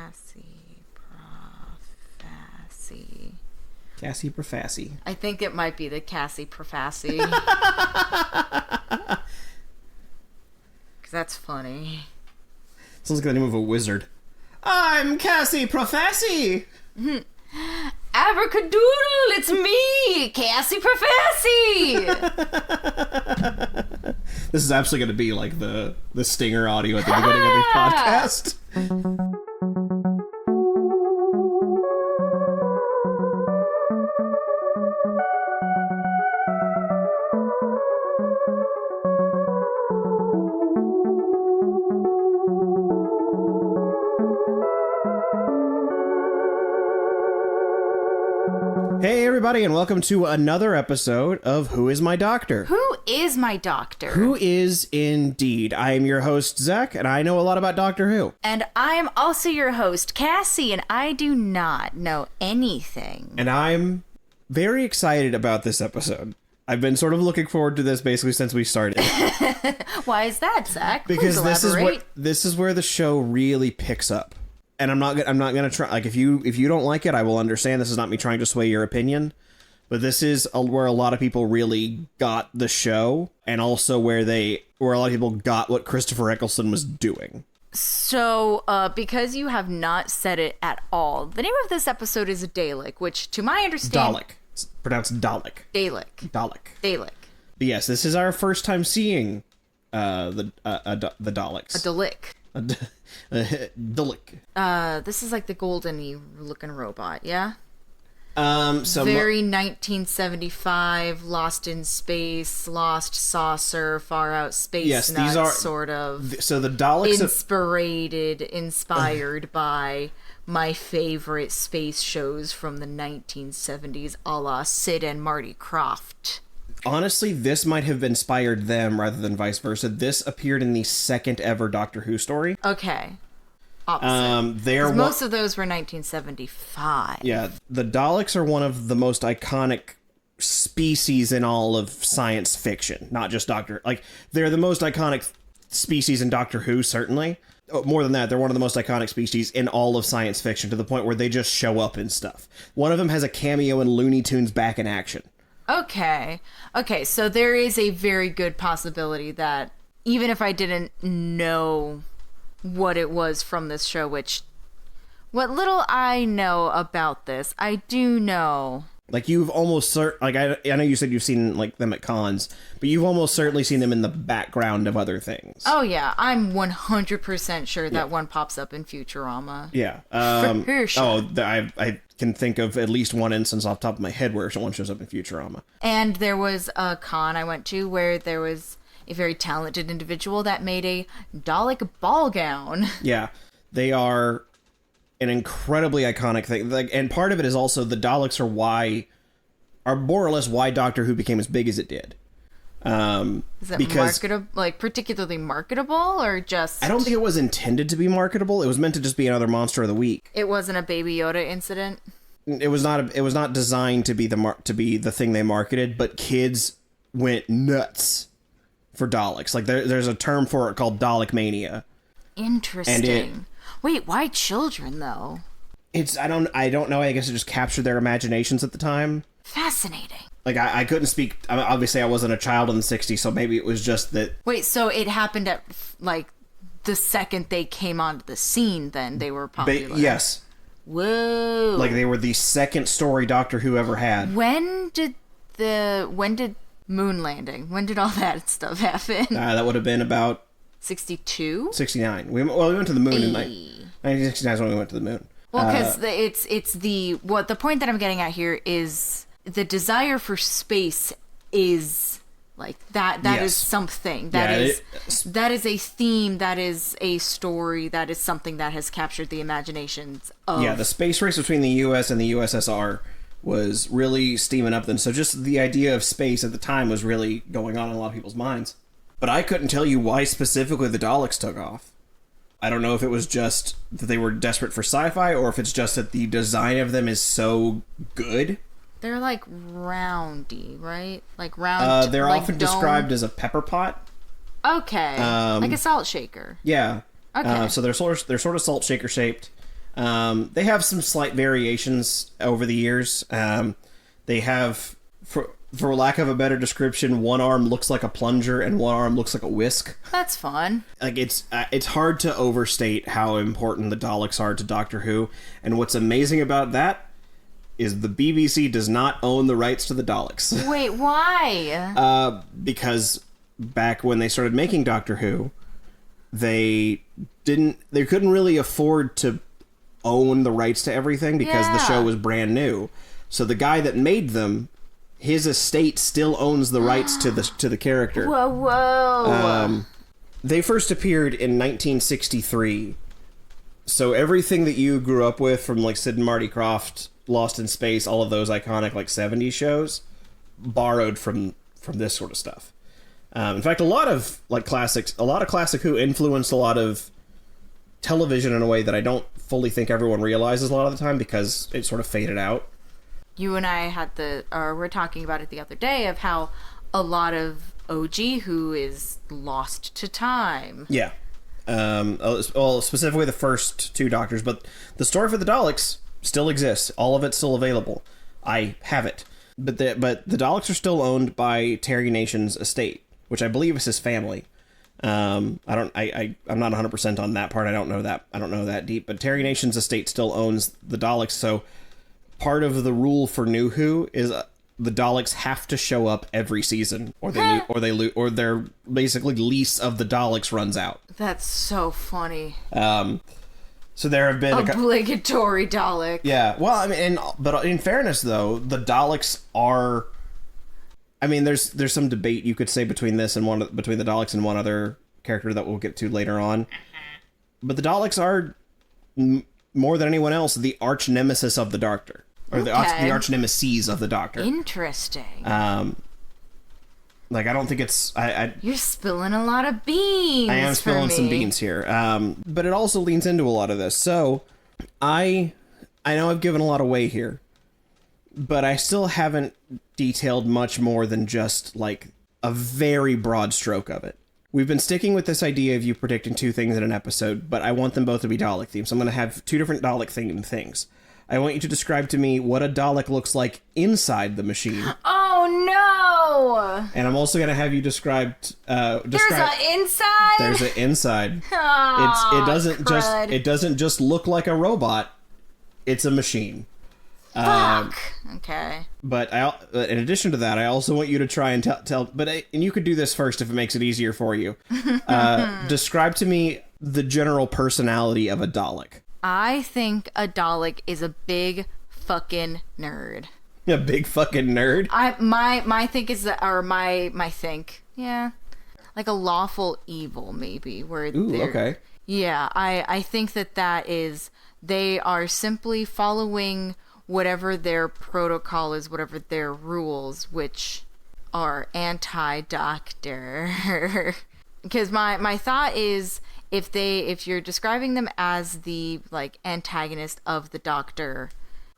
Cassie Profassi. I think it might be the Cassie Profassi. Because that's funny. Sounds like the name of a wizard. I'm Cassie Profassi! Abracadoodle, it's me, Cassie Profassi! This is absolutely going to be like the stinger audio at the beginning of the podcast. Hey everybody, and welcome to another episode of Who Is My Doctor? Who is my doctor? Who is indeed. I am your host, Zach, and I know a lot about Doctor Who. And I am also your host, Cassie, and I do not know anything. And I'm very excited about this episode. I've been sort of looking forward to this basically since we started. Why is that, Zach? Because Please elaborate. this is where the show really picks up. And I'm not gonna try. Like if you don't like it, I will understand. This is not me trying to sway your opinion, but this is where a lot of people really got the show, and also where a lot of people got what Christopher Eccleston was doing. So, because you have not said it at all, the name of this episode is Dalek, which, to my understanding, Dalek, it's pronounced Dalek. Dalek. But yes, this is our first time seeing the Daleks. A Dalek. Dalek. This is like the golden-y looking robot, yeah? So very 1975, Lost in Space, Lost Saucer, Far Out Space. Yes, these are sort of. So the Daleks inspired by my favorite space shows from the 1970s, a la Sid and Marty Krofft. Honestly, this might have inspired them rather than vice versa. This appeared in the second ever Doctor Who story. Okay. Opposite. Most of those were 1975. Yeah, the Daleks are one of the most iconic species in all of science fiction. Not just they're the most iconic species in Doctor Who, certainly. More than that, they're one of the most iconic species in all of science fiction, to the point where they just show up in stuff. One of them has a cameo in Looney Tunes Back in Action. Okay, so there is a very good possibility that even if I didn't know what it was from this show, what little I know about this, I do know. Like, you've almost I know you said you've seen them at cons, but you've almost certainly seen them in the background of other things. Oh yeah, I'm 100% sure that one pops up in Futurama. Yeah. For sure. I can think of at least one instance off the top of my head where someone shows up in Futurama. And there was a con I went to where there was a very talented individual that made a Dalek ball gown. Yeah, they are an incredibly iconic thing. And part of it is also the Daleks are more or less why Doctor Who became as big as it did. Is it particularly marketable, or just? I don't think it was intended to be marketable. It was meant to just be another monster of the week. It wasn't a Baby Yoda incident. It was not designed to be the thing they marketed, but kids went nuts for Daleks. Like there's a term for it called Dalek mania. Interesting. Wait, why children though? I don't know. I guess it just captured their imaginations at the time. Fascinating. Like, I couldn't speak. Obviously, I wasn't a child in the 60s, so maybe it was just that. Wait, so it happened at, the second they came onto the scene, then they were popular? Yes. Whoa. Like, they were the second story Doctor Who ever had. When did moon landing? When did all that stuff happen? That would have been about 62? 69. We went to the moon in 1969 is when we went to the moon. Well, because the point that I'm getting at here is the desire for space is that yes. is something that is a theme, that is a story, that is something that has captured the imaginations of. Yeah, the space race between the US and the USSR was really steaming up then. So just the idea of space at the time was really going on in a lot of people's minds. But I couldn't tell you why specifically the Daleks took off. I don't know if it was just that they were desperate for sci-fi, or if it's just that the design of them is so good. They're roundy, right? Round. They're often described as a pepper pot. Okay. Like a salt shaker. Yeah. Okay. So they're sort of salt shaker shaped. They have some slight variations over the years. They have, for lack of a better description, one arm looks like a plunger and one arm looks like a whisk. That's fun. Like, it's hard to overstate how important the Daleks are to Doctor Who, and what's amazing about that is the BBC does not own the rights to the Daleks. Wait, why? Because back when they started making Doctor Who, they couldn't really afford to own the rights to everything because the show was brand new. So the guy that made them, his estate still owns the rights to the character. Whoa. They first appeared in 1963. So everything that you grew up with from like Sid and Marty Krofft, Lost in Space, all of those iconic like 70s shows, borrowed from this sort of stuff. In fact, a lot of Classic Who influenced a lot of television in a way that I don't fully think everyone realizes a lot of the time because it sort of faded out. You and I we're talking about it the other day of how a lot of OG Who is lost to time. Yeah. Well, specifically the first two Doctors, but the story for the Daleks still exists. All of it's still available. I have it. But the Daleks are still owned by Terry Nation's estate, which I believe is his family. I'm not 100% on that part. I don't know that deep, but Terry Nation's estate still owns the Daleks. So part of the rule for New Who is the Daleks have to show up every season, or their basically lease of the Daleks runs out. That's so funny. So there have been obligatory Dalek. Yeah. Well, I mean, but in fairness though, the Daleks are. I mean, there's some debate you could say between the Daleks and one other character that we'll get to later on, but the Daleks are more than anyone else the arch nemesis of the Doctor, or the arch nemesis of the Doctor. Interesting. Like I don't think it's You're spilling a lot of beans. I am spilling some beans here. But it also leans into a lot of this. So I know I've given a lot away here, but I still haven't detailed much more than just like a very broad stroke of it. We've been sticking with this idea of you predicting two things in an episode, but I want them both to be Dalek themed. So I'm going to have two different Dalek themed things. I want you to describe to me what a Dalek looks like inside the machine. Oh no! And I'm also going to have you describe There's an inside? There's an inside. Oh, it doesn't just look like a robot. It's a machine. Fuck. Okay. But in addition to that, I also want you to try and tell. And you could do this first if it makes it easier for you. Describe to me the general personality of a Dalek. I think a Dalek is a big fucking nerd. A big fucking nerd. My think is that, or my think, yeah, like a lawful evil maybe. Okay. Yeah, I think that is they are simply following whatever their protocol is, whatever their rules, which are anti-Doctor. Because my thought is if you're describing them as the like antagonist of the Doctor,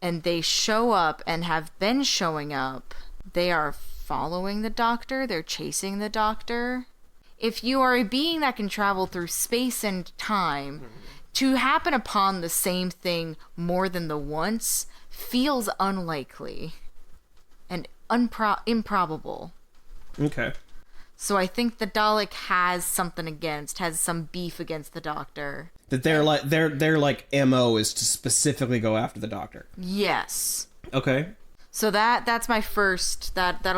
and they show up and have been showing up, they are following the Doctor, they're chasing the Doctor. If you are a being that can travel through space and time, to happen upon the same thing more than the once feels unlikely and improbable. Okay. So I think the Dalek has some beef against the Doctor. That their MO is to specifically go after the Doctor. Yes. Okay. So that'll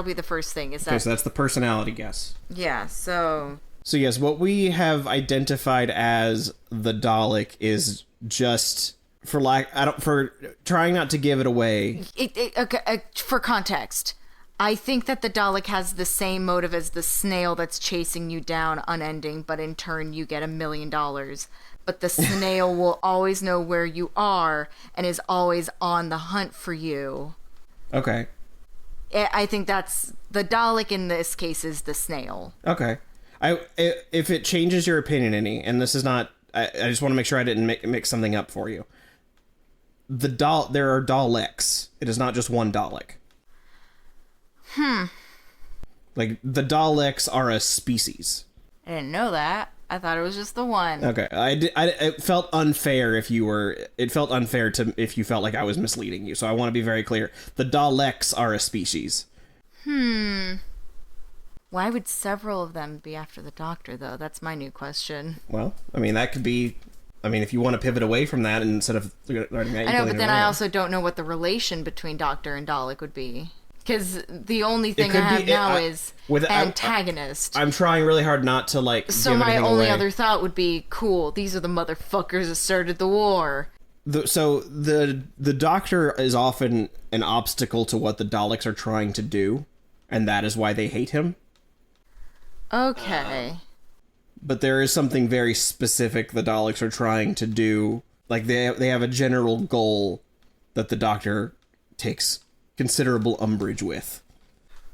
be the first thing. So that's the personality guess. Yeah. So yes, what we have identified as the Dalek is just for trying not to give it away. Okay, for context, I think that the Dalek has the same motive as the snail that's chasing you down unending, but in turn you get $1 million. But the snail will always know where you are and is always on the hunt for you. Okay. I think that's the Dalek in this case is the snail. Okay. If it changes your opinion any, and this is not, I just want to make sure I didn't mix something up for you. There are Daleks. It is not just one Dalek. Like, the Daleks are a species. I didn't know that. I thought it was just the one. Okay, it felt unfair if you were. It felt unfair to if you felt like I was misleading you. So I want to be very clear. The Daleks are a species. Why would several of them be after the Doctor, though? That's my new question. Well, I mean, that could be... I mean, if you want to pivot away from that instead of learning that... I know, but then I also don't know what the relation between Doctor and Dalek would be. Because the only thing I have now is antagonist. I'm trying really hard not to, like, so my only other thought would be, cool, these are the motherfuckers that started the war. So the Doctor is often an obstacle to what the Daleks are trying to do, and that is why they hate him. Okay. But there is something very specific the Daleks are trying to do. Like, they have a general goal that the Doctor takes considerable umbrage with.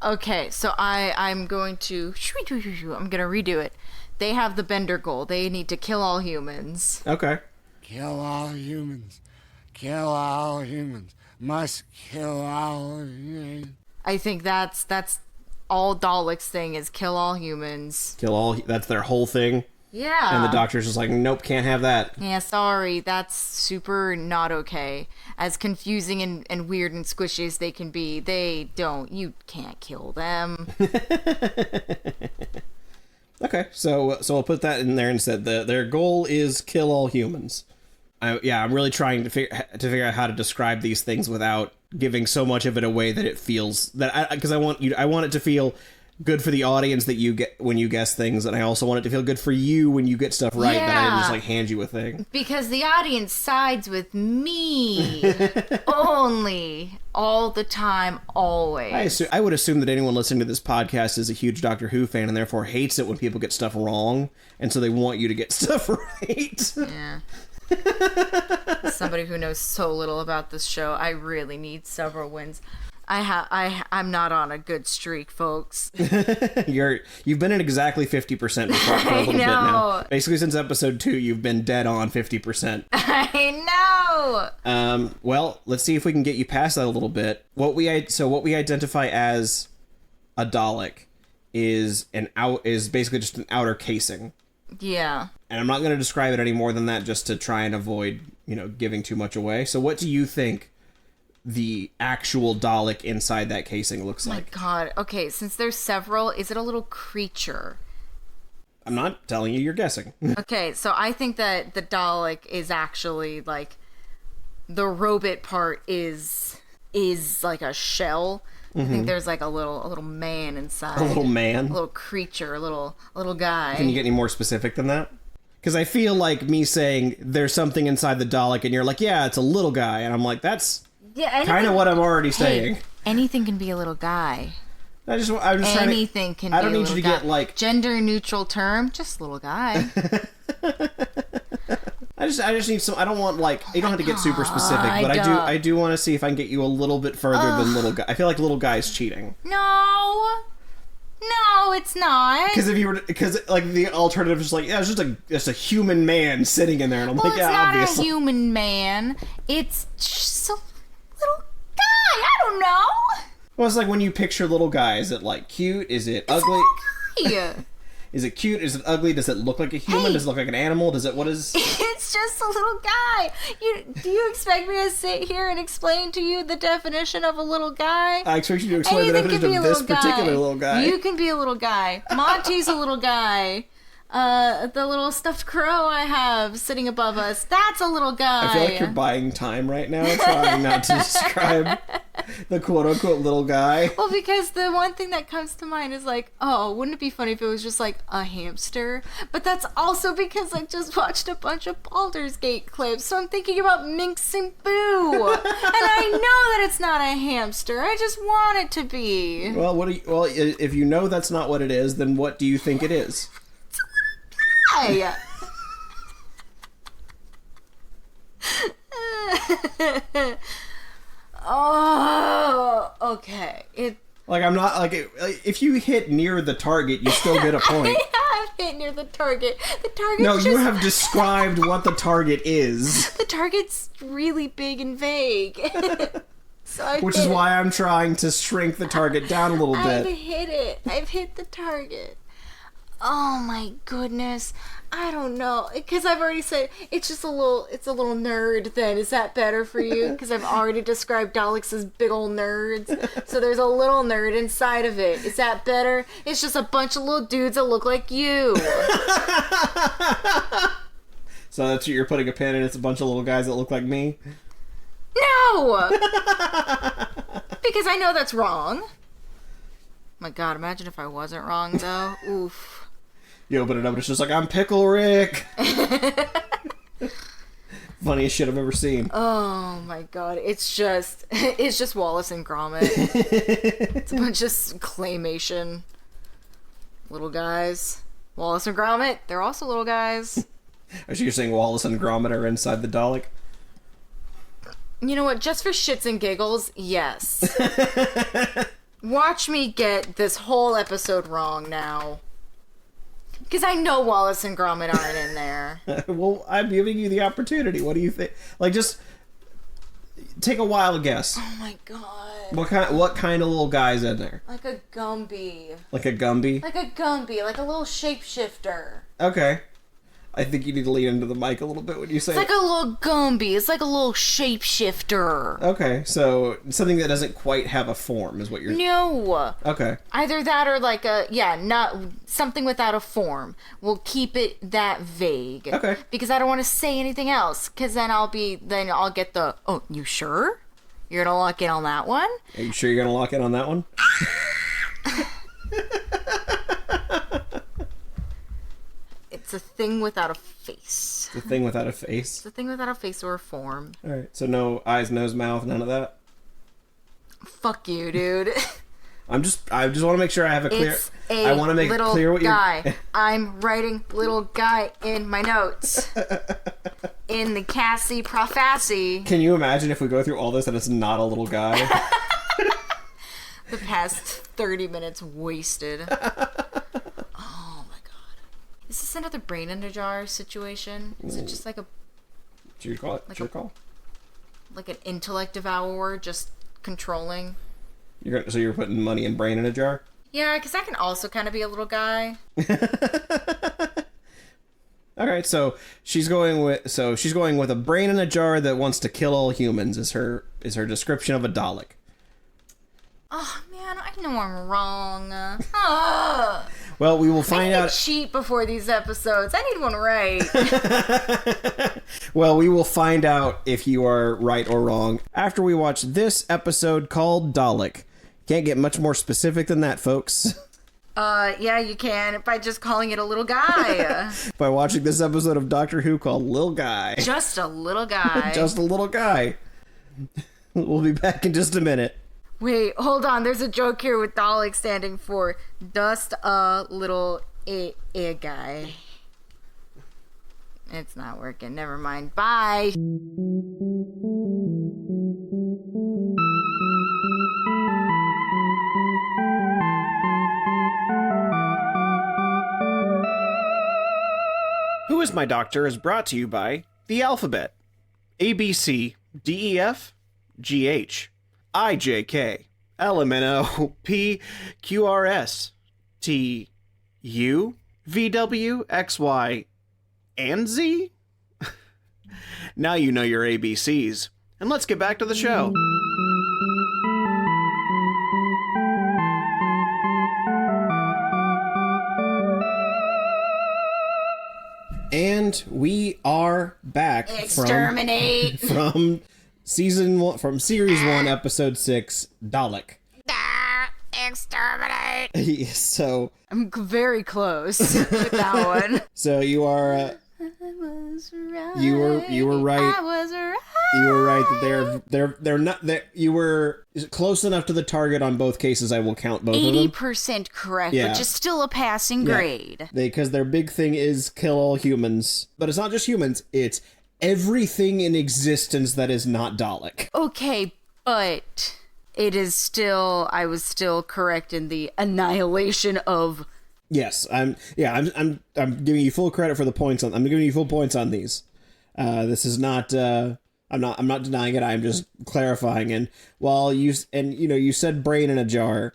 Okay, so I'm going to redo it. They have the Bender goal. They need to kill all humans. Okay. Kill all humans. Kill all humans. Must kill all humans. I think that's all Daleks' thing is kill all humans. That's their whole thing. Yeah. And the Doctor's just like, nope, can't have that. Yeah, sorry, that's super not okay. As confusing and weird and squishy as they can be, you can't kill them. Okay, so I'll put that in there instead. Their goal is kill all humans. I'm really trying to figure out how to describe these things without giving so much of it away that it feels that because I want it to feel good for the audience that you get when you guess things, and I also want it to feel good for you when you get stuff right. Yeah. That I didn't just like hand you a thing because the audience sides with me only all the time, always. I would assume that anyone listening to this podcast is a huge Doctor Who fan and therefore hates it when people get stuff wrong, and so they want you to get stuff right. Yeah. Somebody who knows so little about this show, I really need several wins. I'm not on a good streak, folks. You've been at exactly 50% for a little bit now. Basically, since episode 2, you've been dead on 50%. I know. Well, let's see if we can get you past that a little bit. What we identify as a Dalek is basically just an outer casing. Yeah. And I'm not going to describe it any more than that, just to try and avoid, giving too much away. So, what do you think the actual Dalek inside that casing looks like? My God. Okay, since there's several, is it a little creature? I'm not telling you, you're guessing. Okay, so I think that the Dalek is actually like the robot part is like a shell. Mm-hmm. I think there's like a little man inside. A little man? A little creature, a little guy. Can you get any more specific than that? Because I feel like me saying there's something inside the Dalek and you're like, yeah, it's a little guy, and I'm like, that's kind of what I'm already saying. Anything can be a little guy. I'm just anything can be a little guy. I don't need you to get like gender neutral term, just little guy. I just need some. I don't want like you don't have to get super specific, but I do want to see if I can get you a little bit further than little guy. I feel like little guy's cheating. No, it's not. Because like the alternative is like, yeah, it's just a human man sitting in there, and I'm like, yeah, obviously. It's not a human man. It's just a little guy. I don't know. Well, it's like when you picture little guy, is it like cute? Is it ugly? Is it cute? Is it ugly? Does it look like a human? Does it look like an animal? What is... It's just a little guy. Do you expect me to sit here and explain to you the definition of a little guy? I expect you to explain the definition of this particular little guy. You can be a little guy. Monty's a little guy. The little stuffed crow I have sitting above us, that's a little guy. I feel like you're buying time right now, trying not to describe the quote-unquote little guy. Well, because the one thing that comes to mind is like, oh, wouldn't it be funny if it was just like a hamster? But that's also because I just watched a bunch of Baldur's Gate clips, so I'm thinking about Minx and Boo. And I know that it's not a hamster. I just want it to be. Well, if you know that's not what it is, then what do you think it is? Oh, okay. I'm not like if you hit near the target, you still get a point. I have hit near the target. The target. No, you have described what the target is. The target's really big and vague. Which is why I'm trying to shrink the target down a little bit. I've hit it. I've hit the target. Oh my goodness. I don't know. Because I've already said it's a little nerd then. Is that better for you? Because I've already described Daleks as big old nerds. So there's a little nerd inside of it. Is that better? It's just a bunch of little dudes that look like you. So that's what you're putting a pin in. It's a bunch of little guys that look like me? No! Because I know that's wrong. My god, imagine if I wasn't wrong though. Oof. You open it up and it's just like, I'm Pickle Rick. Funniest shit I've ever seen. Oh my god, it's just Wallace and Gromit. It's a bunch of claymation little guys. Wallace and Gromit, they're also little guys. Actually, you're saying Wallace and Gromit are inside the Dalek? You know what, just for shits and giggles, yes. Watch me get this whole episode wrong now. Because I know Wallace and Gromit aren't in there. Well, I'm giving you the opportunity. What do you think? Like, just take a wild guess. Oh my god. What kind of little guy's in there? Like a Gumby. Like a Gumby? Like a Gumby, like a little shapeshifter. Okay. I think you need to lean into the mic a little bit when you say It's like a little Gumby. It's like a little shapeshifter. Okay, so something that doesn't quite have a form is what you're... No. Okay. Either that or like not something without a form. We'll keep it that vague. Okay. Because I don't want to say anything else. Because then I'll get the, oh, you sure? You're going to lock in on that one? Are you sure you're going to lock in on that one? It's a thing without a face. The thing without a face? It's a thing without a face or a form. Alright, so no eyes, nose, mouth, none of that? Fuck you, dude. I just want to make sure I have a clear... It's a I want to make little clear what guy. you're... I'm writing little guy in my notes. In the Cassie Prophecy. Can you imagine if we go through all this and it's not a little guy? The past 30 minutes wasted. Oh my god. Is this another brain in a jar situation? Is it just like a... It's your call. It's your call. Like an intellect devourer just controlling? So you're putting money and brain in a jar? Yeah, because that can also kind of be a little guy. All right, so she's going with a brain in a jar that wants to kill all humans. Is her description of a Dalek? Oh man, I know I'm wrong. Well, we will find I need out. to cheat before these episodes. I need one right. Well, we will find out if you are right or wrong after we watch this episode called Dalek. Can't get much more specific than that, folks. Yeah, you can by just calling it a little guy. By watching this episode of Doctor Who called Lil Guy. Just a little guy. Just a little guy. We'll be back in just a minute. Wait, hold on. There's a joke here with Dalek standing for just a little a guy. It's not working. Never mind. Bye. Who is My Doctor is brought to you by the alphabet. A, B, C, D, E, F, G, H, I, J, K, L, M, N, O, P, Q, R, S, T, U, V, W, X, Y, and Z? Now you know your ABCs. And let's get back to the show. And we are back Exterminate. from season 1, from series 1, episode 6, Dalek. Exterminate. So I'm very close with that one. So you are I was right. you were right. I was right. You were right that they're not that you were close enough to the target on both cases. I will count both of them. 80% correct, Yeah. which is still a passing grade. Because their big thing is kill all humans, but it's not just humans. It's everything in existence that is not Dalek. Okay, but it is still, I was still correct in the annihilation of. Yes, I'm giving you full credit for the points on. I'm giving you full points on these. This is not. I'm not denying it. I'm just clarifying. And while you said brain in a jar,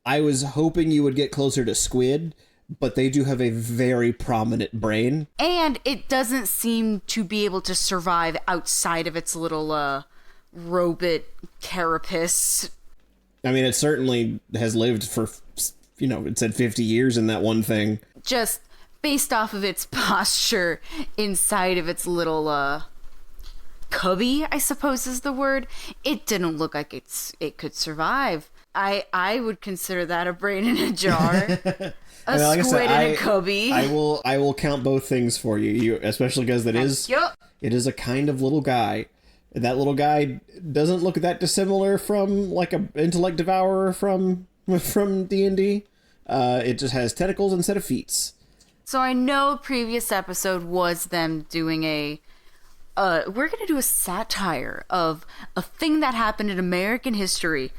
I was hoping you would get closer to squid, but they do have a very prominent brain. And it doesn't seem to be able to survive outside of its little robot carapace. I mean, it certainly has lived for, it said 50 years in that one thing. Just based off of its posture inside of its little cubby, I suppose is the word. It didn't look like it could survive. I would consider that a brain in a jar. Like squid I said, in a cubby. I will count both things for you. Especially because it is a kind of little guy. That little guy doesn't look that dissimilar from like a intellect devourer from D&D. It just has tentacles instead of feet. So I know a previous episode was them doing we're going to do a satire of a thing that happened in American history.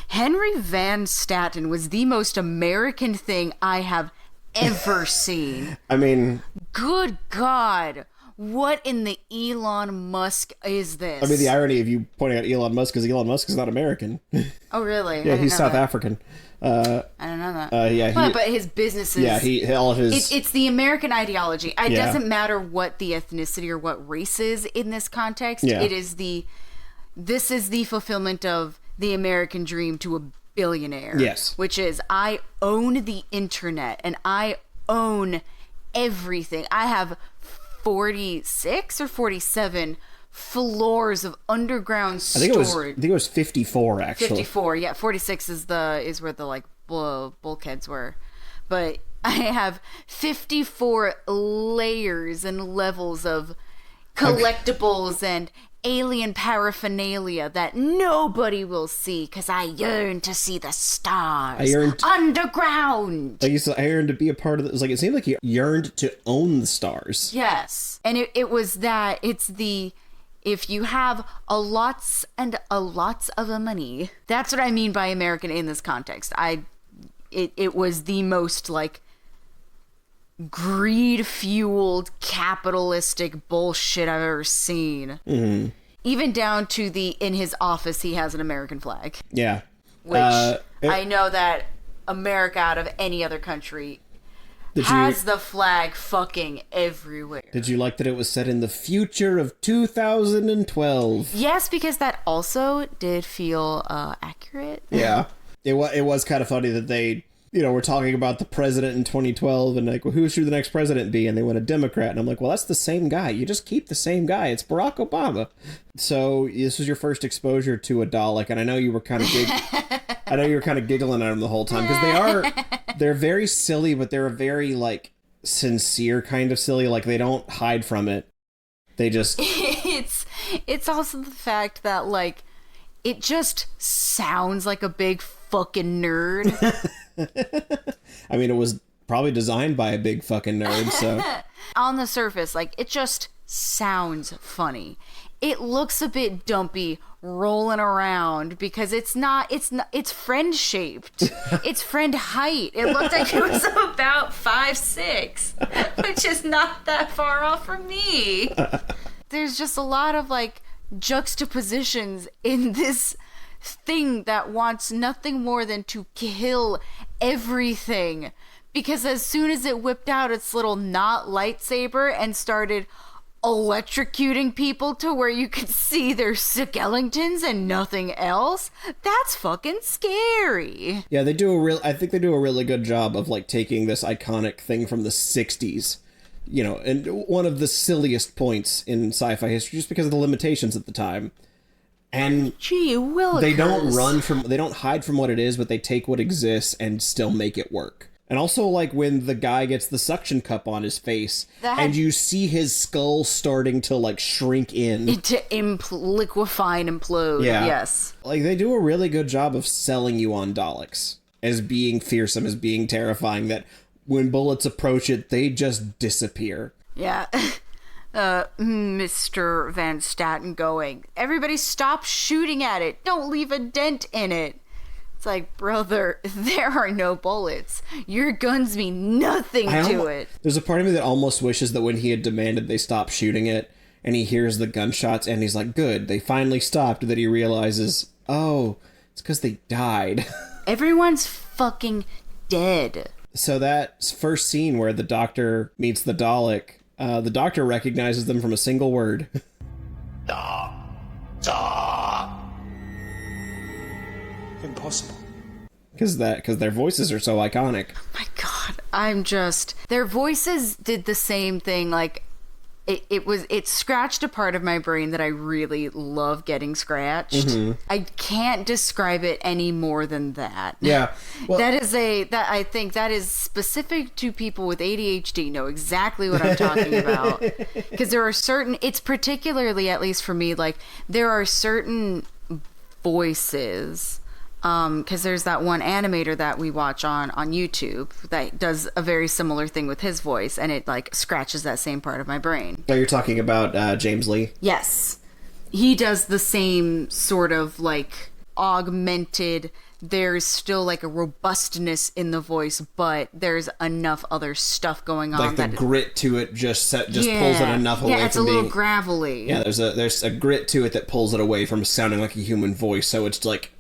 Henry Van Staten was the most American thing I have ever seen. I mean... Good God. What in the Elon Musk is this? I mean, the irony of you pointing out Elon Musk is Elon Musk is not American. Oh, really? Yeah, he's South African. I don't know that. Yeah, but his businesses... Yeah, all of his... It's the American ideology. It doesn't matter what the ethnicity or what race is in this context. Yeah. This is the fulfillment of the American dream to a billionaire. Yes. Which is, I own the internet and I own everything. I have 46 or 47 floors of underground storage. I think it was 54 actually. 54, yeah. 46 is where the like bulkheads were. But I have 54 layers and levels of collectibles and alien paraphernalia that nobody will see because I yearn to see the stars underground. I yearned to be a part of it. It seemed like he yearned to own the stars. Yes. And it was that. It's the... If you have a lots and a lots of money, that's what I mean by American in this context. It was the most like greed-fueled capitalistic bullshit I've ever seen. Mm-hmm. Even down to in his office, he has an American flag. Yeah. Which I know that America out of any other country has the flag fucking everywhere. Did you like that it was set in the future of 2012? Yes, because that also did feel accurate. Yeah. It was kind of funny that they, were talking about the president in 2012 and like, well, who should the next president be? And they went a Democrat. And I'm like, well, that's the same guy. You just keep the same guy. It's Barack Obama. So this was your first exposure to a Dalek. And I know you were kind of giggling at him the whole time because they're very silly, but they're a very like sincere kind of silly. Like they don't hide from it. They just, it's also the fact that like, it just sounds like a big fucking nerd. I mean, it was probably designed by a big fucking nerd, so. On the surface, like, it just sounds funny. It looks a bit dumpy rolling around because it's friend shaped. It's friend height. It looked like it was about 5'6", which is not that far off from me. There's just a lot of like juxtapositions in this thing that wants nothing more than to kill everything, because as soon as it whipped out its little not lightsaber and started electrocuting people to where you could see their skeletons and nothing else, that's fucking scary. Yeah, I think they do a really good job of like taking this iconic thing from the 60s, and one of the silliest points in sci-fi history just because of the limitations at the time. And gee willikers. They don't hide from what it is, but they take what exists and still make it work. And also, like, when the guy gets the suction cup on his face, and you see his skull starting to, like, shrink in. To liquefy and implode, yeah. Yes. Like, they do a really good job of selling you on Daleks as being fearsome, as being terrifying, that when bullets approach it, they just disappear. Yeah. Mr. Van Staten going, everybody stop shooting at it. Don't leave a dent in it. It's like, brother, there are no bullets. Your guns mean nothing to it. There's a part of me that almost wishes that when he had demanded they stop shooting it, and he hears the gunshots, and he's like, good, they finally stopped, that he realizes, oh, it's because they died. Everyone's fucking dead. So that first scene where the Doctor meets the Doctor recognizes them from a single word. Impossible. Because their voices are so iconic. Oh my God, their voices did the same thing. Like, it scratched a part of my brain that I really love getting scratched. Mm-hmm. I can't describe it any more than that. Yeah. Well, I think that is specific to people with ADHD know exactly what I'm talking about. Because there are it's particularly, at least for me, like, there are certain voices. Because there's that one animator that we watch on YouTube that does a very similar thing with his voice, and it like scratches that same part of my brain. Oh, you're talking about James Lee? Yes. He does the same sort of like augmented, there's still like a robustness in the voice, but there's enough other stuff going on. Like the grit to it just pulls it enough away from being... Yeah, it's a little gravelly. Yeah, there's a grit to it that pulls it away from sounding like a human voice, so it's like...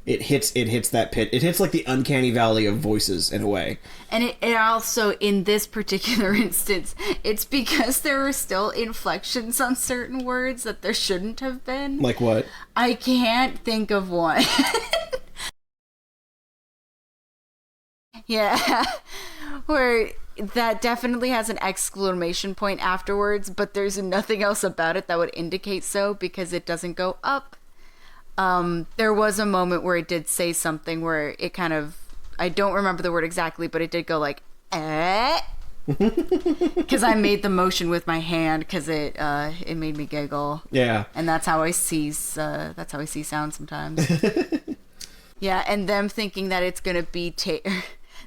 It hits that pit. It hits like the uncanny valley of voices in a way. And it also, in this particular instance, it's because there are still inflections on certain words that there shouldn't have been. Like what? I can't think of one. Yeah. Where that definitely has an exclamation point afterwards, but there's nothing else about it that would indicate so because it doesn't go up. There was a moment where it did say something where it kind of, I don't remember the word exactly, but it did go like, eh. Because I made the motion with my hand because it made me giggle. Yeah. And that's how I see sound sometimes. Yeah, and them thinking that it's gonna be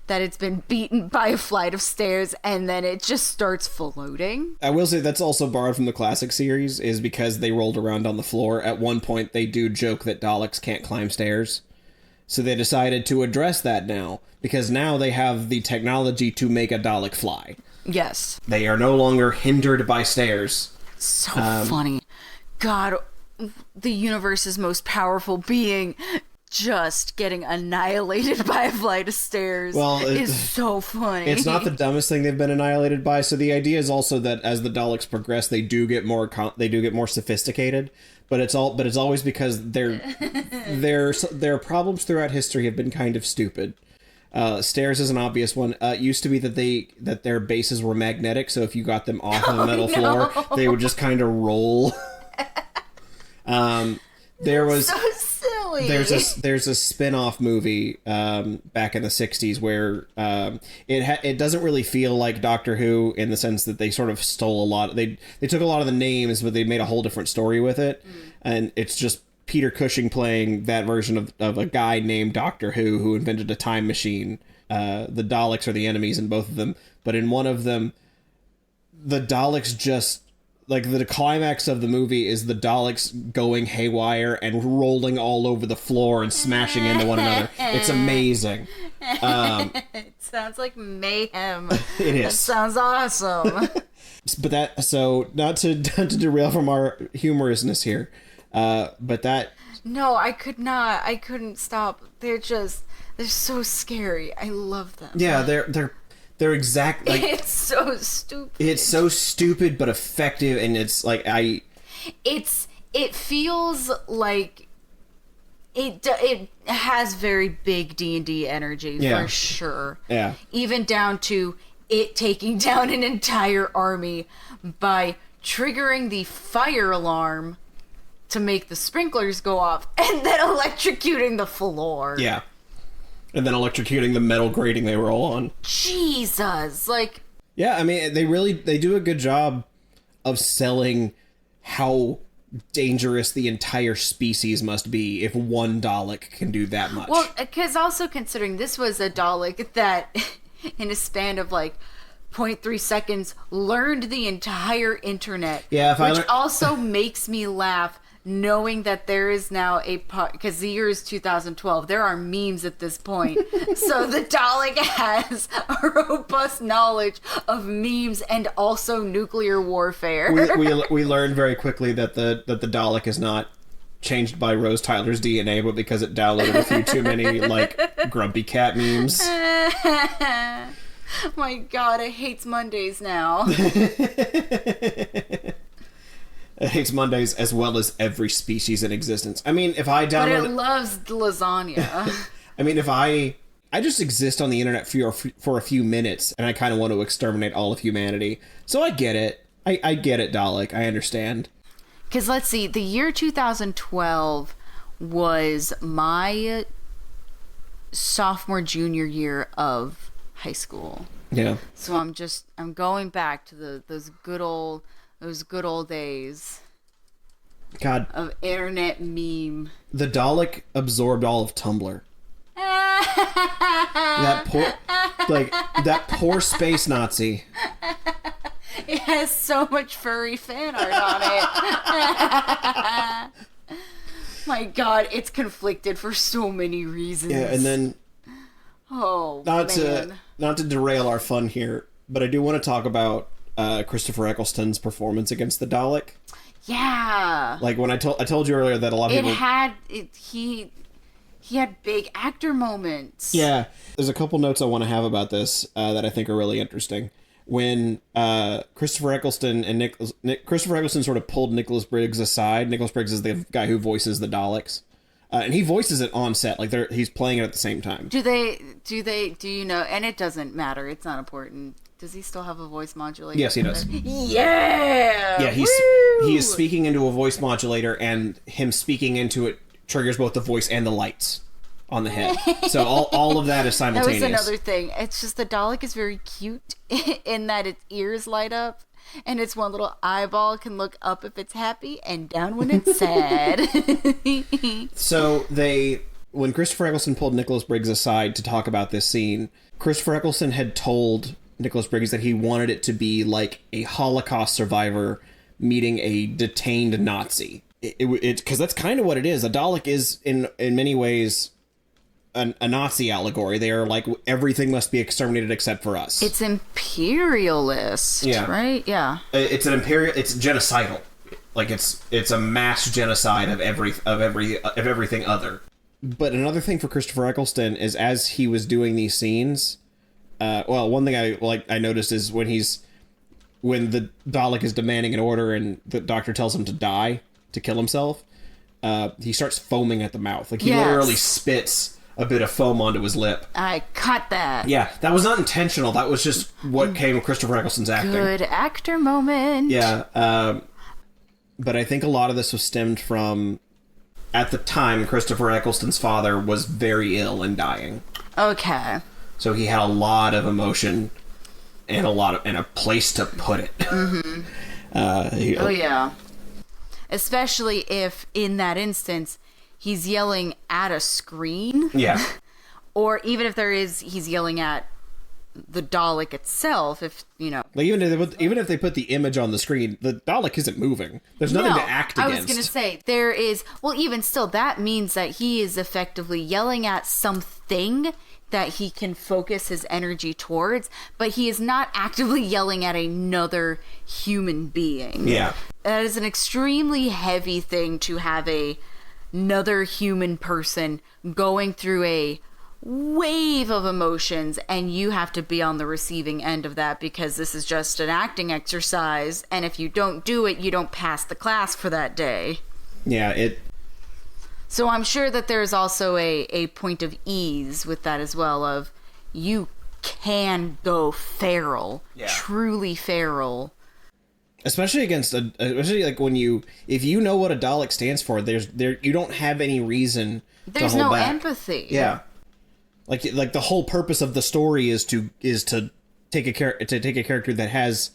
that it's been beaten by a flight of stairs, and then it just starts floating. I will say that's also borrowed from the classic series, is because they rolled around on the floor. At one point, they do joke that Daleks can't climb stairs. So they decided to address that now, because now they have the technology to make a Dalek fly. Yes. They are no longer hindered by stairs. So funny. God, the universe's most powerful being... just getting annihilated by a flight of stairs is so funny. It's not the dumbest thing they've been annihilated by. So the idea is also that as the Daleks progress, they do get more sophisticated. But it's always because their problems throughout history have been kind of stupid. Stairs is an obvious one. It used to be that their bases were magnetic, so if you got them off of the metal floor, they would just kind of roll. There was so silly. There's a spin-off movie back in the 60s where it doesn't really feel like Doctor Who in the sense that they sort of stole a lot. They took a lot of the names, but they made a whole different story with it. And it's just Peter Cushing playing that version of a guy named Doctor Who invented a time machine. The Daleks are the enemies in both of them, but in one of them the Daleks just... Like, the climax of the movie is the Daleks going haywire and rolling all over the floor and smashing into one another. It's amazing. It sounds like mayhem. It is. That sounds awesome. But not to derail from our humorousness here, but that... No, I couldn't stop. They're so scary. I love them. Yeah, they're exact. Like, it's so stupid. It's so stupid but effective, and it's like It feels like it has very big D&D energy for sure. Yeah. Even down to it taking down an entire army by triggering the fire alarm to make the sprinklers go off, and then electrocuting the floor. Yeah. And then electrocuting the metal grating they were all on. Jesus, like... Yeah, I mean, they do a good job of selling how dangerous the entire species must be if one Dalek can do that much. Well, because also considering this was a Dalek that, in a span of like 0.3 seconds, learned the entire internet. Yeah, which also makes me laugh, knowing that there is now because the year is 2012, there are memes at this point. So the Dalek has a robust knowledge of memes and also nuclear warfare. We learned very quickly that the Dalek is not changed by Rose Tyler's DNA, but because it downloaded a few too many, like, grumpy cat memes. My God, it hates Mondays now. It hates Mondays as well as every species in existence. I mean, if I download... But it loves lasagna. I mean, if I just exist on the internet for a few minutes, and I kind of want to exterminate all of humanity. So I get it. I get it, Dalek. I understand. Because let's see, the year 2012 was my sophomore, junior year of high school. Yeah. So I'm going back to those good old days. God. Of internet meme. The Dalek absorbed all of Tumblr. that poor space Nazi. It has so much furry fan art on it. My God, it's conflicted for so many reasons. Yeah, and then not to derail our fun here, but I do want to talk about Christopher Eccleston's performance against the Dalek. Yeah. Like when I told you earlier that a lot of people he had big actor moments. Yeah. There's a couple notes I want to have about this that I think are really interesting. When Christopher Eccleston and Christopher Eccleston sort of pulled Nicholas Briggs aside. Nicholas Briggs is the guy who voices the Daleks. And he voices it on set, like he's playing it at the same time. Do you know, and it doesn't matter, it's not important. Does he still have a voice modulator? Yes, he does. Yeah! Yeah, he is speaking into a voice modulator, and him speaking into it triggers both the voice and the lights on the head. So all of that is simultaneous. That was another thing. It's just the Dalek is very cute in that its ears light up, and its one little eyeball can look up if it's happy and down when it's sad. So when Christopher Eccleston pulled Nicholas Briggs aside to talk about this scene, Christopher Eccleston had told Nicholas Briggs that he wanted it to be like a Holocaust survivor meeting a detained Nazi. Because that's kind of what it is. A Dalek is in many ways a Nazi allegory. They are like, everything must be exterminated except for us. It's imperialist, right? Yeah. It's genocidal. Like it's a mass genocide of everything other. But another thing for Christopher Eccleston is, as he was doing these scenes, one thing I noticed is when the Dalek is demanding an order and the doctor tells him to die, to kill himself, he starts foaming at the mouth. Like he literally spits a bit of foam onto his lip. I caught that. Yeah, that was not intentional. That was just what came of Christopher Eccleston's acting. Good actor moment. Yeah, but I think a lot of this was stemmed from, at the time, Christopher Eccleston's father was very ill and dying. Okay. So he had a lot of emotion and a place to put it. Mm-hmm. Yeah. Especially if, in that instance, he's yelling at a screen. Yeah. Or even if he's yelling at the Dalek itself, if, you know. Like even if they put the image on the screen, the Dalek isn't moving. There's nothing to act against. I was going to say, there is, well, even still, that means that he is effectively yelling at something that he can focus his energy towards, but he is not actively yelling at another human being. Yeah. That is an extremely heavy thing to have another human person going through a wave of emotions, and you have to be on the receiving end of that, because this is just an acting exercise, and if you don't do it, you don't pass the class for that day. Yeah, So I'm sure that there's also a point of ease with that as well, of you can go feral, truly feral. Especially like if you know what a Dalek stands for, you don't have any reason to hold no back. empathy. Yeah. Like the whole purpose of the story is to take a character that has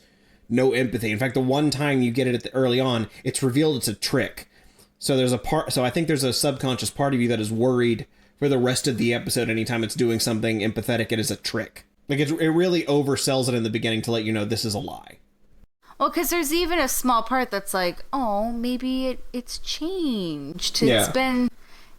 no empathy. In fact, the one time you get it early on, it's revealed it's a trick. So I think there's a subconscious part of you that is worried for the rest of the episode. Anytime it's doing something empathetic, it is a trick. Like it really oversells it in the beginning to let you know this is a lie. Well, because there's even a small part that's like, oh, maybe it's changed. Yeah. It's been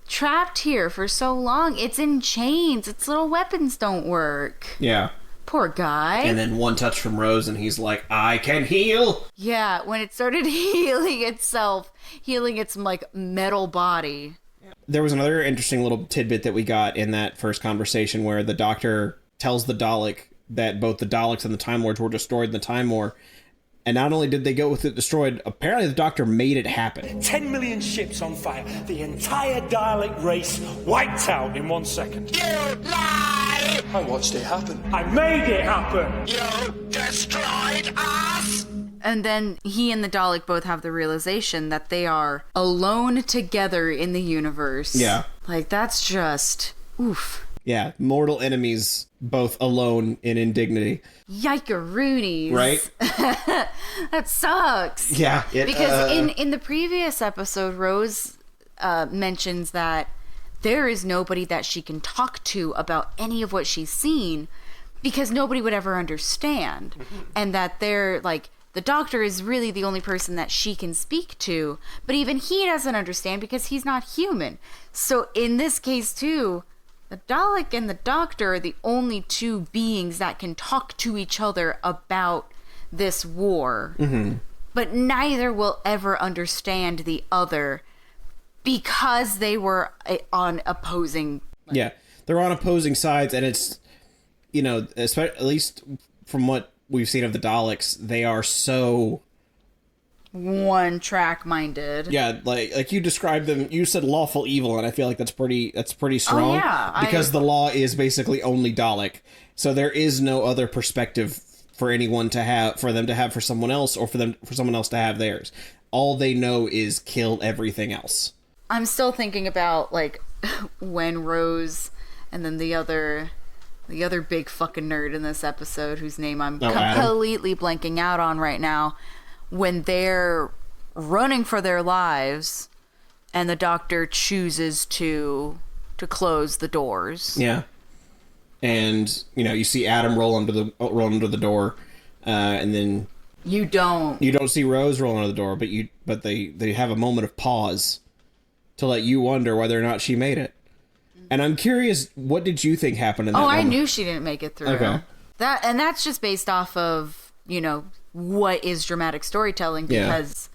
trapped here for so long. It's in chains. Its little weapons don't work. Yeah. Poor guy. And then one touch from Rose and he's like, I can heal! Yeah, when it started healing itself, healing its, like, metal body. There was another interesting little tidbit that we got in that first conversation where the Doctor tells the Dalek that both the Daleks and the Time Lords were destroyed in the Time War. And not only did they go with it destroyed, apparently the Doctor made it happen. 10 million ships on fire. The entire Dalek race wiped out in 1 second. You lie! I watched it happen. I made it happen! You destroyed us! And then he and the Dalek both have the realization that they are alone together in the universe. Yeah. Like, that's just... oof. Yeah, mortal enemies, both alone in indignity. Yikeroonies. Right? That sucks. Yeah. Because in the previous episode, Rose mentions that there is nobody that she can talk to about any of what she's seen because nobody would ever understand. And that they're, like, the Doctor is really the only person that she can speak to, but even he doesn't understand because he's not human. So in this case, too... the Dalek and the Doctor are the only two beings that can talk to each other about this war. Mm-hmm. But neither will ever understand the other because they were on opposing... Yeah, they're on opposing sides, and it's, you know, at least from what we've seen of the Daleks, they are so... one-track minded. Yeah, like you described them, you said lawful evil, and I feel like that's pretty strong. Oh, yeah. Because the law is basically only Dalek. So there is no other perspective for anyone to have, for them to have for someone else, or for someone else to have theirs. All they know is kill everything else. I'm still thinking about, like, when Rose and then the other big fucking nerd in this episode, whose name I'm completely blanking out on right now, when they're running for their lives and the Doctor chooses to close the doors. Yeah. And, you know, you see Adam roll under the door, and then you don't see Rose roll under the door, but they have a moment of pause to let you wonder whether or not she made it. And I'm curious, what did you think happened in that moment? I knew she didn't make it through. Okay. That's just based off of, you know, what is dramatic storytelling, because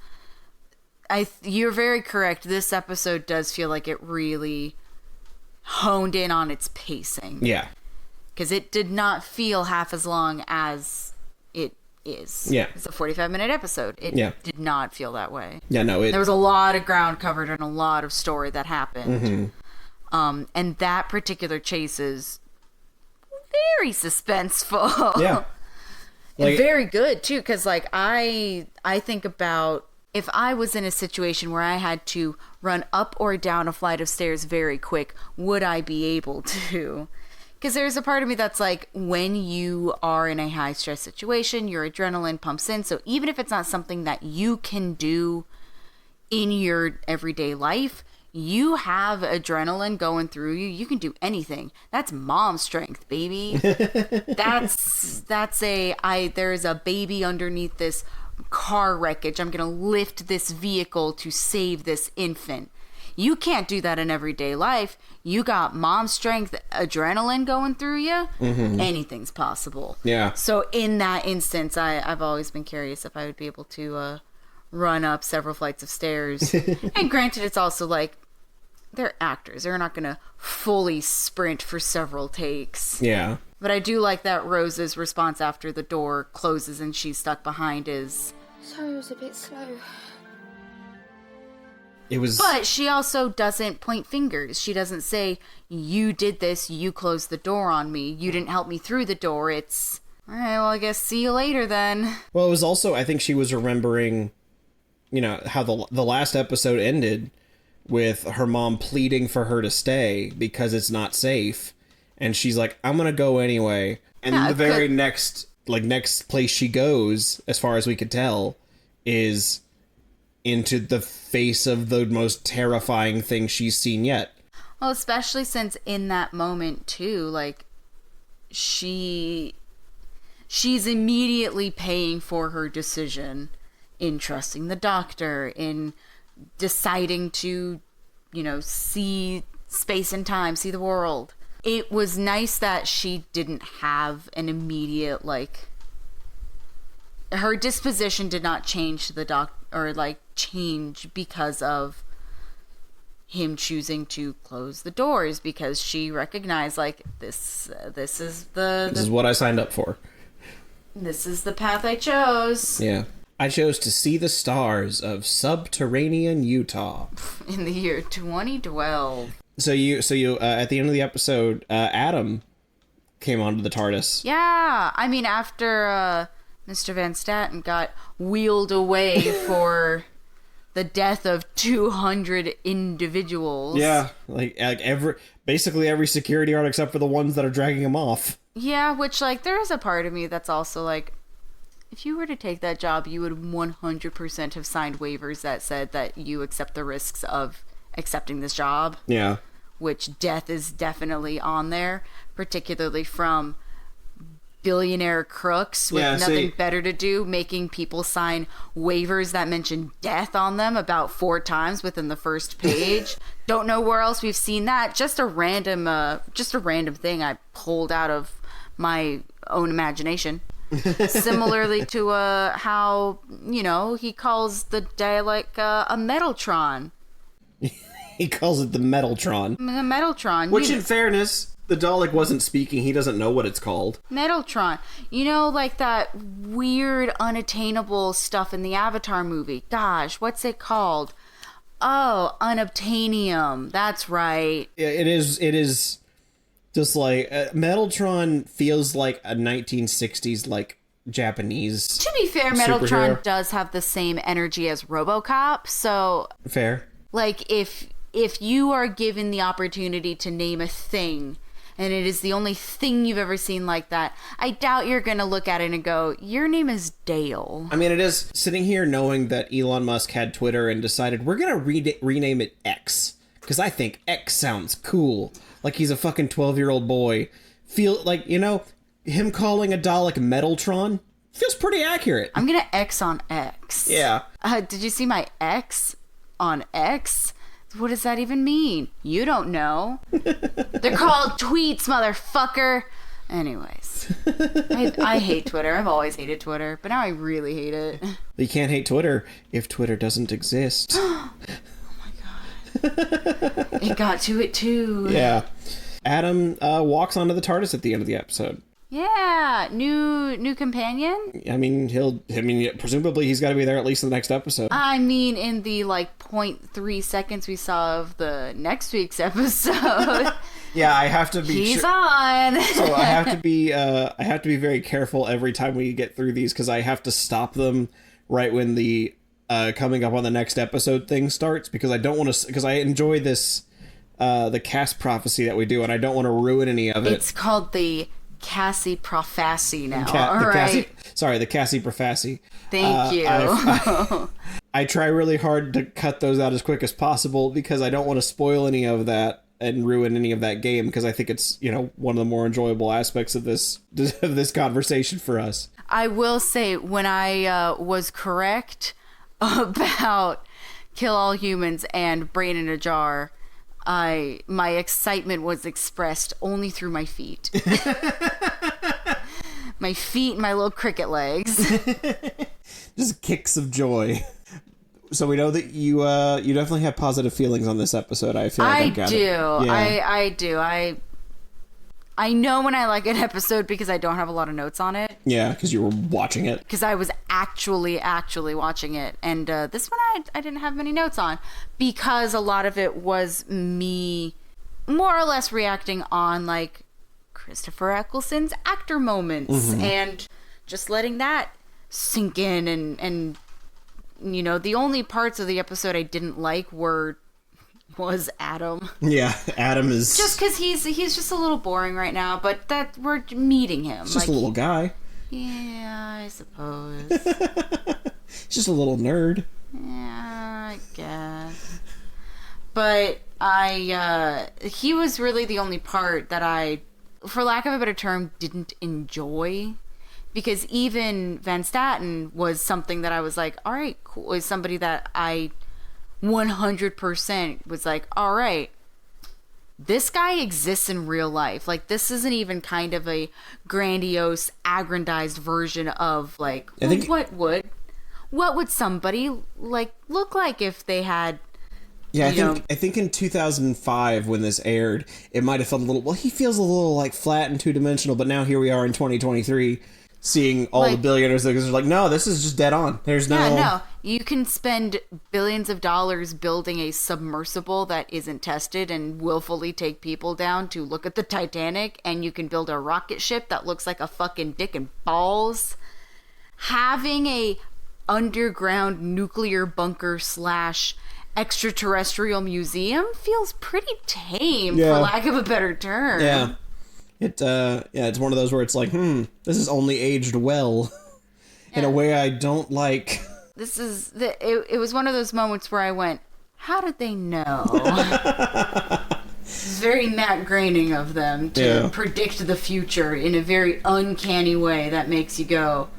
you're very correct. This episode does feel like it really honed in on its pacing. Yeah. Because it did not feel half as long as it is. Yeah. It's a 45-minute episode. It did not feel that way. Yeah, no. There was a lot of ground covered and a lot of story that happened. Mm-hmm. And that particular chase is very suspenseful. Yeah. And very good, too, because, like, I think about if I was in a situation where I had to run up or down a flight of stairs very quick, would I be able to? Because there's a part of me that's like, when you are in a high-stress situation, your adrenaline pumps in, so even if it's not something that you can do in your everyday life, you have adrenaline going through you. You can do anything. That's mom strength, baby. There's a baby underneath this car wreckage. I'm going to lift this vehicle to save this infant. You can't do that in everyday life. You got mom strength, adrenaline going through you. Mm-hmm. Anything's possible. Yeah. So in that instance, I've always been curious if I would be able to run up several flights of stairs. And granted, it's also like, they're actors. They're not going to fully sprint for several takes. Yeah. But I do like that Rose's response after the door closes and she's stuck behind is... Sorry, it was a bit slow. But she also doesn't point fingers. She doesn't say, you did this, you closed the door on me, you didn't help me through the door. It's, all right, well, I guess see you later then. Well, it was also, I think she was remembering, you know, how the last episode ended with her mom pleading for her to stay because it's not safe. And she's like, I'm going to go anyway. And the very next place she goes, as far as we could tell, is into the face of the most terrifying thing she's seen yet. Well, especially since in that moment, too, like, she's immediately paying for her decision in trusting the Doctor, in deciding to, you know, see space and time, see the world. It was nice that she didn't have an immediate, like, her disposition did not change to the or like change because of him choosing to close the doors, because she recognized, like, this is what I signed up for. This is the path I chose. Yeah. I chose to see the stars of subterranean Utah in the year 2012. So you at the end of the episode, Adam came onto the TARDIS. Yeah, I mean, after Mr. Van Staten got wheeled away for the death of 200 individuals. Yeah, like basically every security guard except for the ones that are dragging him off. Yeah, which, like, there is a part of me that's also like, if you were to take that job, you would 100% have signed waivers that said that you accept the risks of accepting this job. Yeah. Which death is definitely on there, particularly from billionaire crooks with nothing better to do, making people sign waivers that mention death on them about 4 times within the first page. Don't know where else we've seen that. Just a random thing I pulled out of my own imagination. Similarly to how, you know, he calls the Dalek a Metaltron. He calls it the Metaltron. The Metaltron. Which, in fairness, the Dalek wasn't speaking. He doesn't know what it's called. Metaltron. You know, like that weird, unattainable stuff in the Avatar movie. Gosh, what's it called? Oh, unobtainium. That's right. It is just like... Metaltron feels like a 1960s, like, Japanese To be fair, Metaltron superhero. does have the same energy as RoboCop, so... Fair. Like, if you are given the opportunity to name a thing, and it is the only thing you've ever seen like that, I doubt you're going to look at it and go, your name is Dale. I mean, it is sitting here knowing that Elon Musk had Twitter and decided we're going to rename it X, because I think X sounds cool. Like he's a fucking 12-year-old boy. Feel like, you know, him calling a Dalek Metaltron feels pretty accurate. I'm going to X on X. Yeah. Did you see my X on X? What does that even mean? You don't know. They're called tweets, motherfucker. Anyways, I hate Twitter. I've always hated Twitter, but now I really hate it. You can't hate Twitter if Twitter doesn't exist. Oh my god. It got to it too. Yeah. Adam walks onto the TARDIS at the end of the episode. Yeah, new companion. I mean, presumably he's got to be there at least in the next episode. I mean, in the like 0.3 seconds we saw of the next week's episode. Yeah, I have to be. He's on. So I have to be very careful every time we get through these, because I have to stop them right when the coming up on the next episode thing starts, because I don't want to. Because I enjoy this the cast prophecy that we do, and I don't want to ruin any of it. It's called the Cassie Prophecy now. The Cassie Prophecy. Thank you. I try really hard to cut those out as quick as possible, because I don't want to spoil any of that and ruin any of that game, because I think it's, you know, one of the more enjoyable aspects of this conversation for us. I will say, when I was correct about Kill All Humans and Brain in a Jar, my excitement was expressed only through my feet. My feet and my little cricket legs. Just kicks of joy. So we know that you definitely have positive feelings on this episode. I feel like I do. Yeah. I do. I know when I like an episode because I don't have a lot of notes on it. Yeah, because you were watching it. Because I was actually watching it. And this one I didn't have many notes on, because a lot of it was me more or less reacting on, like, Christopher Eccleston's actor moments, and just letting that sink in. And you know, the only parts of the episode I didn't like was Adam. Yeah, Adam is just because he's just a little boring right now, but that we're meeting him. He's just a little guy. Yeah, I suppose. He's just a little nerd. Yeah, I guess. But he was really the only part that I, for lack of a better term, didn't enjoy. Because even Van Staten was something that I was like, all right, cool. Is somebody that I 100% was like, all right, this guy exists in real life. Like, this isn't even kind of a grandiose, aggrandized version of, like, what would somebody, like, look like if they had... Yeah, I think in 2005 when this aired, it might have felt a little... Well, he feels a little, like, flat and two-dimensional, but now here we are in 2023, seeing all the billionaires that are like, no, this is just dead on. There's no... Yeah, no. You can spend billions of dollars building a submersible that isn't tested and willfully take people down to look at the Titanic, and you can build a rocket ship that looks like a fucking dick and balls. Having a underground nuclear bunker / extraterrestrial museum feels pretty tame, for lack of a better term. Yeah. It's one of those where it's like, this is only aged well in a way I don't like. This is it was one of those moments where I went, how did they know? It's very Matt Groening of them to predict the future in a very uncanny way that makes you go,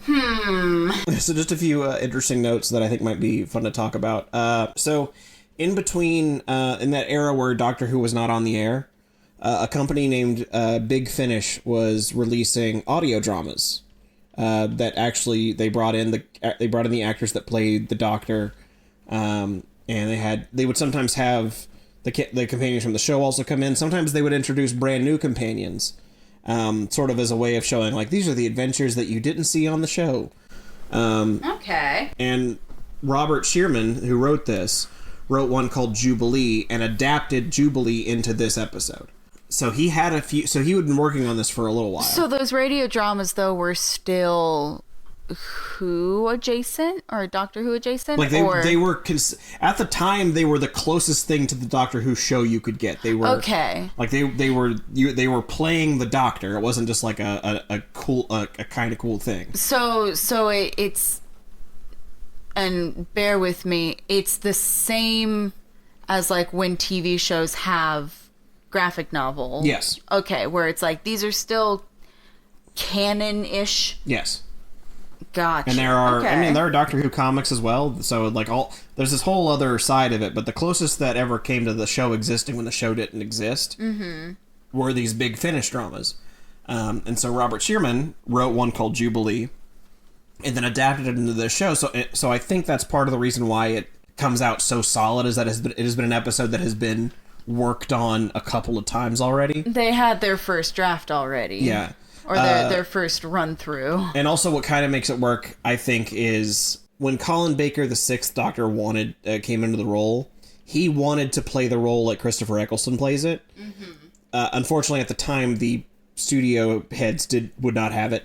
So just a few interesting notes that I think might be fun to talk about. So in between, in that era where Doctor Who was not on the air, a company named Big Finish was releasing audio dramas that actually they brought in the actors that played the Doctor, and they would sometimes have the companions from the show also come in. Sometimes they would introduce brand new companions. Sort of as a way of showing, like, these are the adventures that you didn't see on the show. Okay. And Robert Shearman, who wrote this, wrote one called Jubilee and adapted Jubilee into this episode. So he had so he had been working on this for a little while. So those radio dramas, though, were still Who adjacent or Doctor Who adjacent? Like they were at the time they were the closest thing to the Doctor Who show you could get. They were okay. Like they were playing the Doctor. It wasn't just like a cool a kind of cool thing. So it's, and bear with me, it's the same as like when TV shows have graphic novel. Yes. Okay, where it's like these are still canon-ish. Yes. Gotcha. And there are, okay. I mean, there are Doctor Who comics as well. So like there's this whole other side of it. But the closest that ever came to the show existing when the show didn't exist were these Big Finish dramas. And so Robert Shearman wrote one called Jubilee, and then adapted it into the show. So I think that's part of the reason why it comes out so solid, is that it has been an episode that has been worked on a couple of times already. They had their first draft already. Yeah. Or their first run through. And also what kind of makes it work, I think, is when Colin Baker, the Sixth Doctor, came into the role, he wanted to play the role like Christopher Eccleston plays it. Mm-hmm. Unfortunately, at the time, the studio heads would not have it.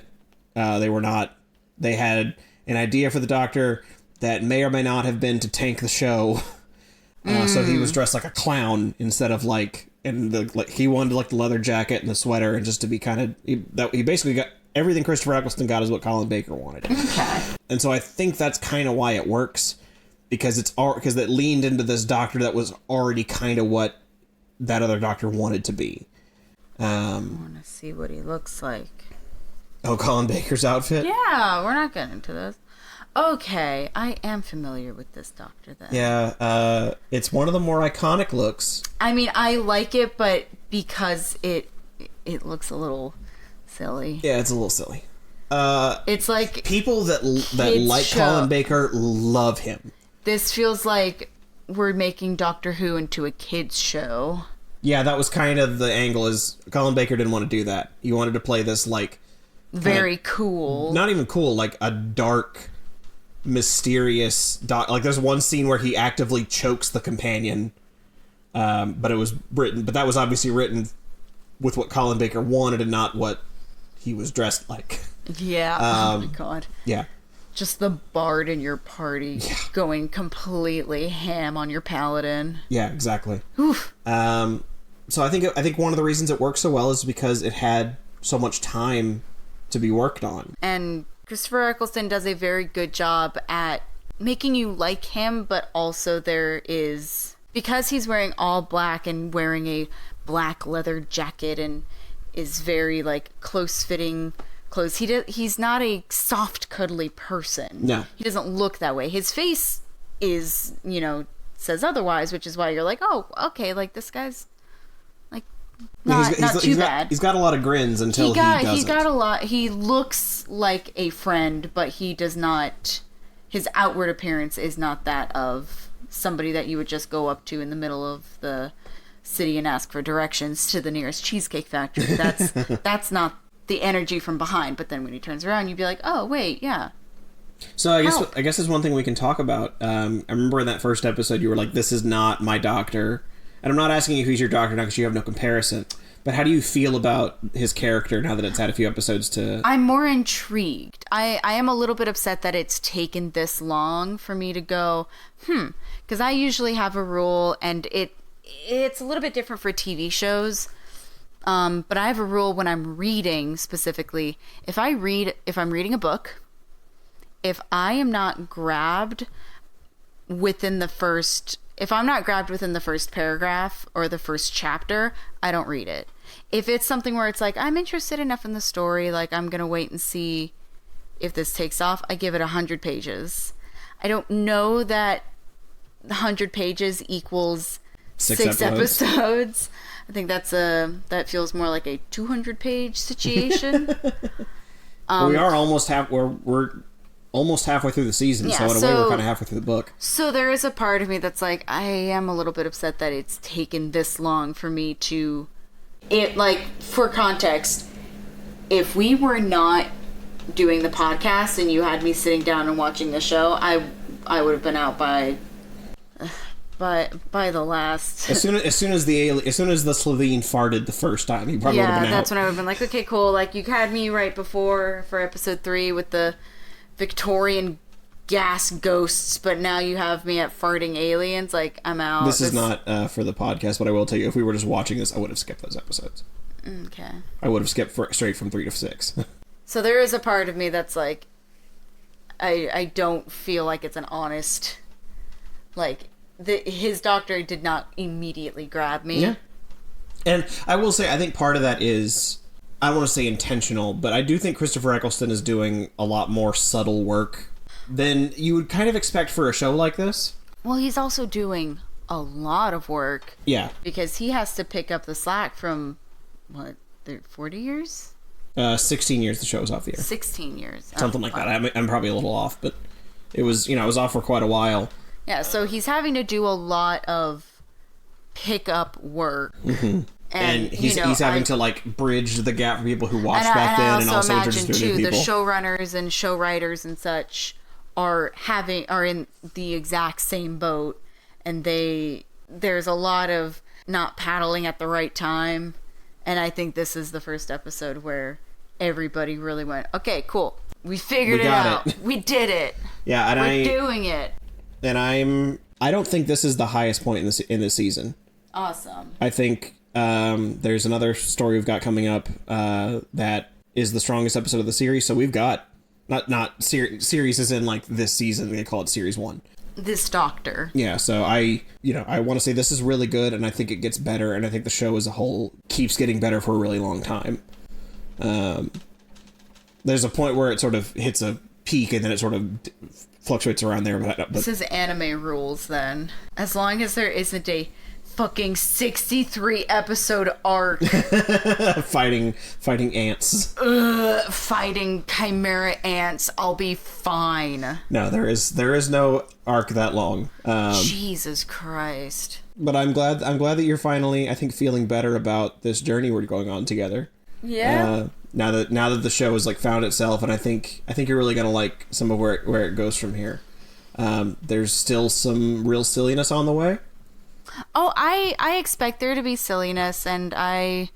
They had an idea for the Doctor that may or may not have been to tank the show. So he was dressed like a clown instead of like... And he wanted like the leather jacket and the sweater, and just to be kind of... He basically got... Everything Christopher Eccleston got is what Colin Baker wanted. Okay. And so I think that's kind of why it works. Because it leaned into this Doctor that was already kind of what that other Doctor wanted to be. I want to see what he looks like. Oh, Colin Baker's outfit? Yeah, we're not getting into this. Okay, I am familiar with this Doctor then. Yeah, it's one of the more iconic looks. I mean, I like it, but because it looks a little silly. Yeah, it's a little silly. It's like people that like Colin Baker love him. This feels like we're making Doctor Who into a kids show. Yeah, that was kind of the angle. Is Colin Baker didn't want to do that. He wanted to play this like very cool, not even cool, like a dark, mysterious like there's one scene where he actively chokes the companion, but that was obviously written with what Colin Baker wanted and not what he was dressed like. Yeah. Oh my god. Yeah. Just the bard in your party going completely ham on your paladin. Yeah, exactly. Oof. So I think one of the reasons it works so well is because it had so much time to be worked on. And Christopher Eccleston does a very good job at making you like him, but also because he's wearing all black and wearing a black leather jacket and is very like close-fitting clothes. He's not a soft, cuddly person. No. He doesn't look that way. His face is, says otherwise, which is why you're like, oh, okay, like this guy's not too bad. He's got a lot of grins until he doesn't. He got a lot. He looks like a friend, but he does not. His outward appearance is not that of somebody that you would just go up to in the middle of the city and ask for directions to the nearest cheesecake factory. That's not the energy from behind. But then when he turns around, you'd be like, oh wait, yeah. So I guess there's one thing we can talk about. I remember in that first episode, you were like, "This is not my doctor," and I'm not asking you who's your doctor now because you have no comparison. But how do you feel about his character now that it's had a few episodes to... I'm more intrigued. I am a little bit upset that it's taken this long for me to go, because I usually have a rule, and it's a little bit different for TV shows, but I have a rule when I'm reading specifically. If I'm reading a book, if I am not grabbed within the first... If I'm not grabbed within the first paragraph or the first chapter, I don't read it. If it's something where it's like, I'm interested enough in the story, like I'm going to wait and see if this takes off, I give it 100 pages. I don't know that 100 pages equals 6 episodes. I think that feels more like a 200-page situation. We are almost we're almost halfway through the season, so in a way we're kind of halfway through the book. So there is a part of me that's like, I am a little bit upset that it's taken this long for me to... for context, if we were not doing the podcast and you had me sitting down and watching the show, I would have been out by the last... As soon as the Slovene farted the first time, you probably would have been out. Yeah, that's when I would have been like, okay, cool. Like, you had me right before for episode 3 with the Victorian gas ghosts, but now you have me at farting aliens. Like, I'm out. This is not for the podcast, but I will tell you, if we were just watching this, I would have skipped those episodes. Okay. I would have skipped straight from 3 to 6. So there is a part of me that's like, I don't feel like it's an honest, like, his doctor did not immediately grab me. Yeah. And I will say, I think part of that is, I don't want to say intentional, but I do think Christopher Eccleston is doing a lot more subtle work than you would kind of expect for a show like this. Well, he's also doing a lot of work. Yeah. Because he has to pick up the slack from, 40 years? 16 years the show was off the air. 16 years. Something like that. I'm probably a little off, but it was, it was off for quite a while. Yeah, so he's having to do a lot of pick-up work. Mm-hmm. And he's having to, like, bridge the gap for people who watched back then, and also introduce new people. The showrunners and show writers and such are in the exact same boat, and there's a lot of not paddling at the right time, and I think this is the first episode where everybody really went, okay, cool, we figured it out, we did it, yeah, and we're doing it, and I don't think this is the highest point in this season. Awesome. I think there's another story we've got coming up that is the strongest episode of the series. So we've got not series as in like this season. They call it series 1. This doctor. Yeah. So I want to say this is really good, and I think it gets better, and I think the show as a whole keeps getting better for a really long time. There's a point where it sort of hits a peak, and then it sort of fluctuates around there. But this is anime rules then. As long as there isn't a fucking 63 episode arc fighting ants, fighting chimera ants, I'll be fine. No, there is no arc that long. Jesus Christ. But I'm glad that you're finally, I think, feeling better about this journey we're going on together. Yeah. Now that the show has like found itself, and I think you're really gonna like some of where it goes from here. There's still some real silliness on the way. Oh, I expect there to be silliness, and I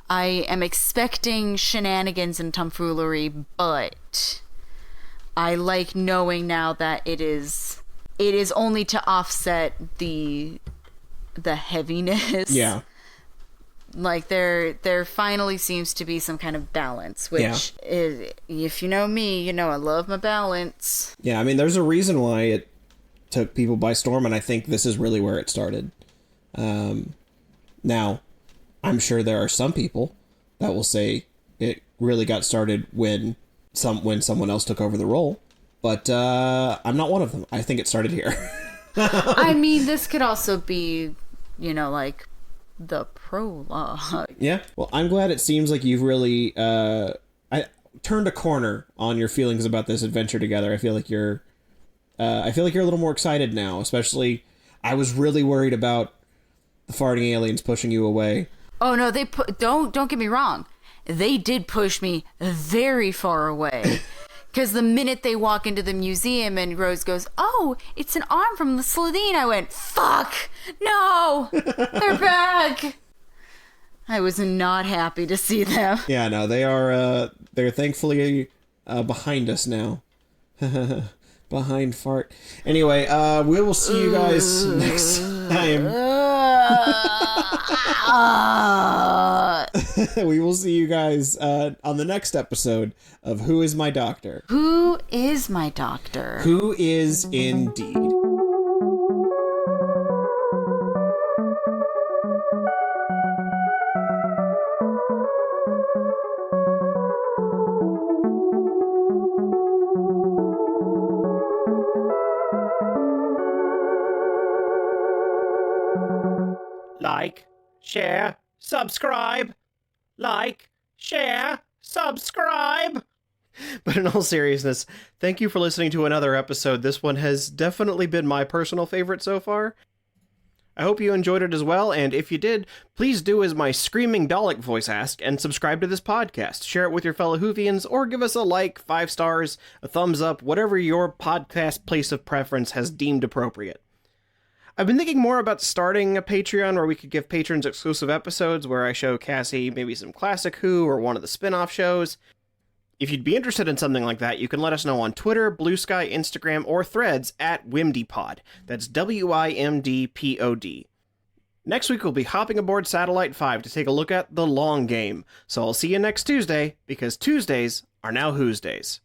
am expecting shenanigans and tomfoolery, but I like knowing now that it is only to offset the heaviness. Yeah. Like there finally seems to be some kind of balance, which is, if you know me, you know I love my balance. Yeah, I mean, there's a reason why it took people by storm, and I think this is really where it started. Now, I'm sure there are some people that will say it really got started when someone else took over the role, but I'm not one of them. I think it started here. I mean, this could also be, like the prologue. Yeah. Well, I'm glad it seems like you've really I turned a corner on your feelings about this adventure together. I feel like you're a little more excited now, especially I was really worried about the farting aliens pushing you away. Oh no, don't get me wrong. They did push me very far away. Because the minute they walk into the museum and Rose goes, "Oh, it's an arm from the Slitheen," I went, "Fuck! No! They're back!" I was not happy to see them. Yeah, no, they're thankfully behind us now. Behind fart. Anyway, we will see you guys next time. We will see you guys on the next episode of Who Is My Doctor? Who is my doctor? Who is indeed. Like, share, subscribe. Like, share, subscribe. But in all seriousness, thank you for listening to another episode. This one has definitely been my personal favorite so far. I hope you enjoyed it as well, and if you did, please do as my screaming Dalek voice asked and subscribe to this podcast. Share it with your fellow Whovians, or give us a like, 5 stars, a thumbs up, whatever your podcast place of preference has deemed appropriate. I've been thinking more about starting a Patreon where we could give patrons exclusive episodes where I show Cassie maybe some classic Who or one of the spin-off shows. If you'd be interested in something like that, you can let us know on Twitter, Blue Sky, Instagram, or Threads at WimDpod. That's WIMDPOD. Next week we'll be hopping aboard Satellite 5 to take a look at The Long Game. So I'll see you next Tuesday, because Tuesdays are now Who's Days.